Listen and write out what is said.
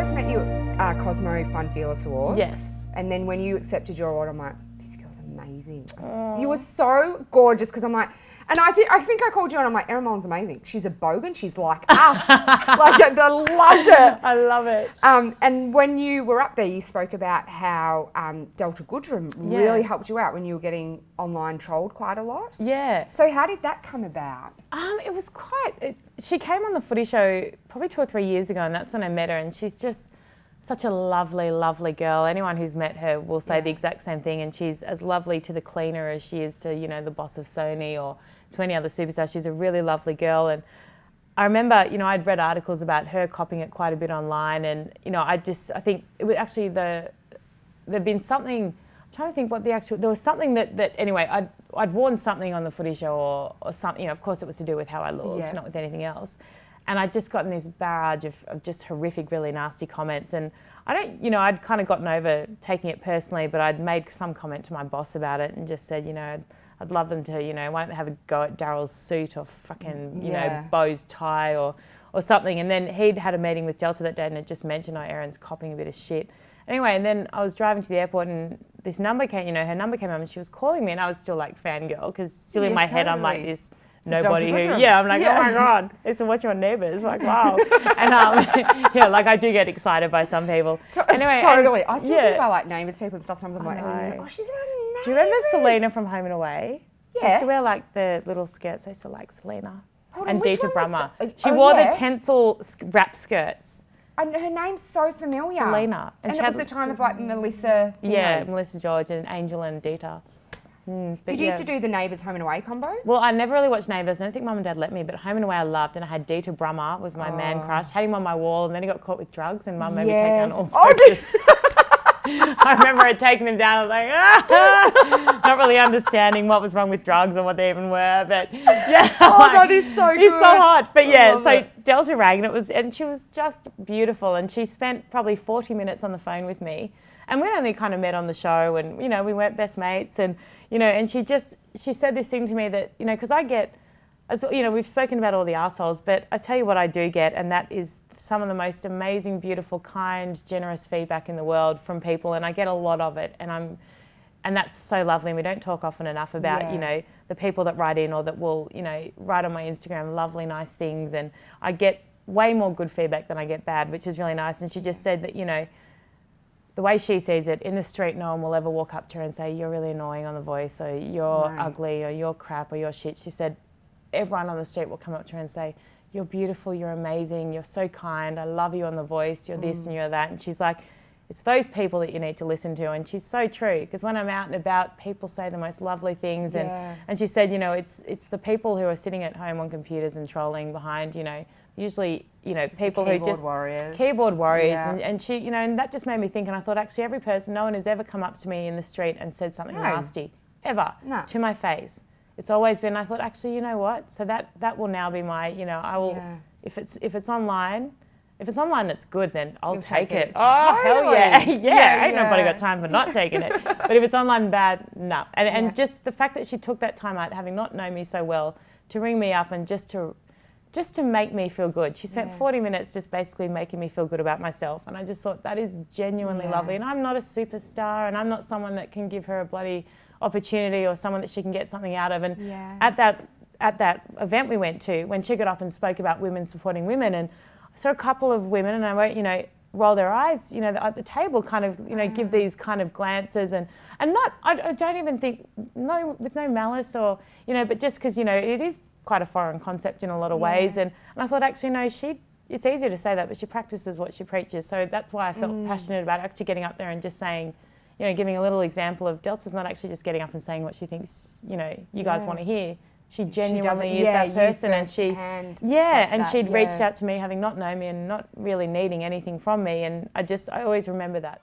first met you at Cosmo Fun Fearless Awards. Yes. And then when you accepted your award, I'm like, this girl's amazing. Oh. You were so gorgeous because I'm like, and I think I called you and I'm like, Erin Mullen's amazing. She's a bogan. She's like us. Like, I loved it. I love it. And when you were up there, you spoke about how Delta Goodrem really helped you out when you were getting online trolled quite a lot. Yeah. So how did that come about? It was she came on the footy show probably 2 or 3 years ago, and that's when I met her, and she's just such a lovely, lovely girl. Anyone who's met her will say the exact same thing, and she's as lovely to the cleaner as she is to, you know, the boss of Sony or to any other superstar. She's a really lovely girl, and I remember, you know, I'd read articles about her copying it quite a bit online, and, you know, I think it was actually there'd been something, I'm trying to think what there was something that anyway, I'd worn something on the footy show or something, you know, of course it was to do with how I looked, not with anything else. And I'd just gotten this barrage of just horrific, really nasty comments. And I'd kind of gotten over taking it personally, but I'd made some comment to my boss about it and just said, you know, I'd love them to, you know, why don't they have a go at Daryl's suit or fucking, you know, Bo's tie or something. And then he'd had a meeting with Delta that day and had just mentioned, oh, Erin's copying a bit of shit. Anyway, and then I was driving to the airport and this number came, you know, her number came up and she was calling me and I was still like fangirl because still in my head I'm like this nobody who, I'm like, oh my God, I used to watch you on Neighbours, like, wow. And like I do get excited by some people. Anyway, totally. I still do by like Neighbours people and stuff. Sometimes I'm like, oh, she's on Neighbours. Do you remember Selena from Home and Away? Yeah. She used to wear like the little skirts. I used to like Selena. Hold and on, which Dita one Brummer. was She wore the Tencel wrap skirts. And her name's so familiar. Selena. And it was the time of like Melissa. Yeah, Melissa George and Angel and Dita. Did you used to do the Neighbours Home and Away combo? Well, I never really watched Neighbours. I don't think Mum and Dad let me, but Home and Away I loved, and I had Dita Brummer was my man crush. Had him on my wall, and then he got caught with drugs, and Mum made me take down all photos. I remember her taking him down. I was like, not really understanding what was wrong with drugs or what they even were, but yeah. That is so good. He's so hot. But yeah, so Delta rang, and she was just beautiful, and she spent probably 40 minutes on the phone with me. And we only kind of met on the show and, you know, we weren't best mates and, you know, and she said this thing to me that, you know, because I get, you know, we've spoken about all the arseholes, but I tell you what I do get, and that is some of the most amazing, beautiful, kind, generous feedback in the world from people, and I get a lot of it, and that's so lovely, and we don't talk often enough about, you know, the people that write in or that will, you know, write on my Instagram lovely, nice things, and I get way more good feedback than I get bad, which is really nice, and she just said that, you know, the way she sees it, in the street, no one will ever walk up to her and say, you're really annoying on The Voice, or you're ugly, or you're crap, or you're shit. She said, everyone on the street will come up to her and say, you're beautiful, you're amazing, you're so kind, I love you on The Voice, you're this and you're that. And she's like, it's those people that you need to listen to. And she's so true, because when I'm out and about, people say the most lovely things. And she said, you know, it's the people who are sitting at home on computers and trolling behind, you know, usually, you know, people who just keyboard warriors, and she, you know, and that just made me think. And I thought, actually, every person, no one has ever come up to me in the street and said something nasty ever to my face. It's always been. I thought, actually, you know what? So that will now be my, you know, I will if it's online. If it's online that's good, then I'll take it. Oh, hell yeah. Ain't nobody got time for not taking it. But if it's online bad, no. And just the fact that she took that time out, having not known me so well, to ring me up and just to make me feel good. She spent 40 minutes just basically making me feel good about myself. And I just thought that is genuinely lovely. And I'm not a superstar, and I'm not someone that can give her a bloody opportunity or someone that she can get something out of. And at that event we went to, when she got up and spoke about women supporting women, and I saw a couple of women, and I won't, you know, roll their eyes, you know, at the table, kind of, you know, give these kind of glances, and not, I don't even think, with no malice or, you know, but just because, you know, it is quite a foreign concept in a lot of ways, and I thought, actually, no, it's easier to say that, but she practices what she preaches, so that's why I felt passionate about actually getting up there and just saying, you know, giving a little example of Delta's not actually just getting up and saying what she thinks, you know, you guys want to hear. She genuinely is that person, and she'd reached out to me having not known me and not really needing anything from me, and I always remember that.